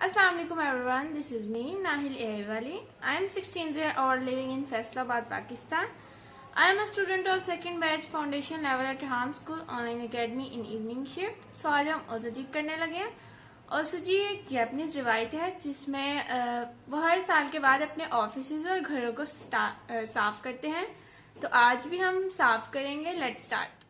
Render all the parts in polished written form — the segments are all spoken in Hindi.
Assalamu alaikum everyone, this is me Nahil Ehwali. I am 16 years old living in Faisalabad, Pakistan. I am a student of second batch foundation level at Han School Online Academy in evening shift. So आज हम ओसोजी करने लगे हैं। ओसोजी एक जापानीज रिवायत है जिसमें वो हर साल के बाद अपने ऑफिसेज और घरों को साफ करते हैं। तो आज भी हम साफ करेंगे। Let's start.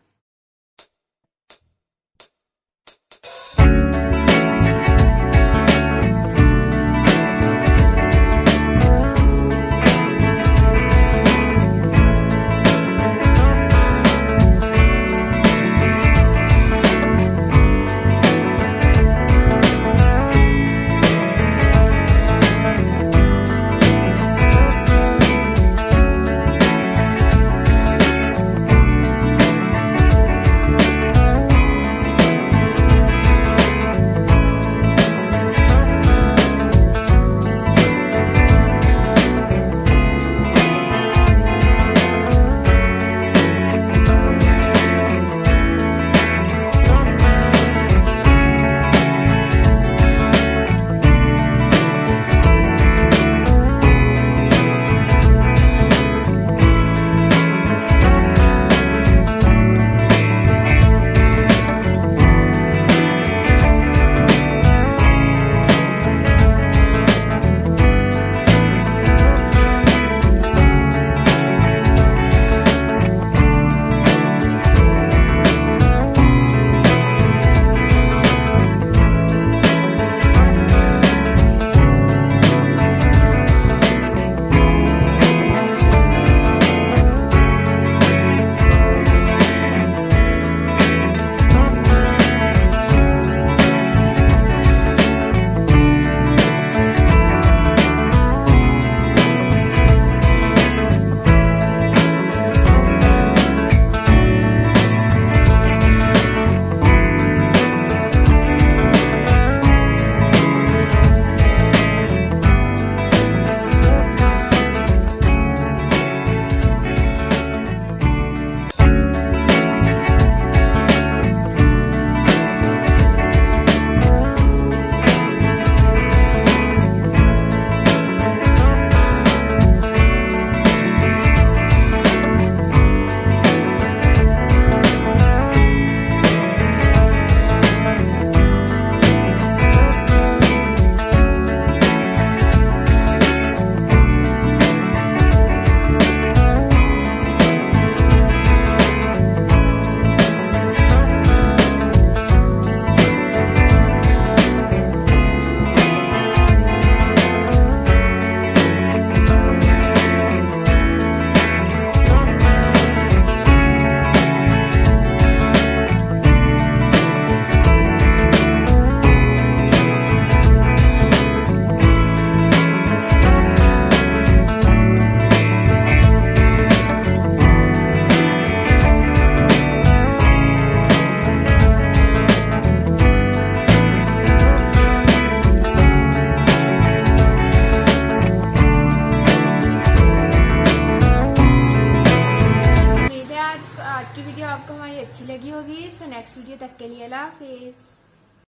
आपको हमारी अच्छी लगी होगी। सो नेक्स्ट वीडियो तक के लिए अल्लाह हाफिज़।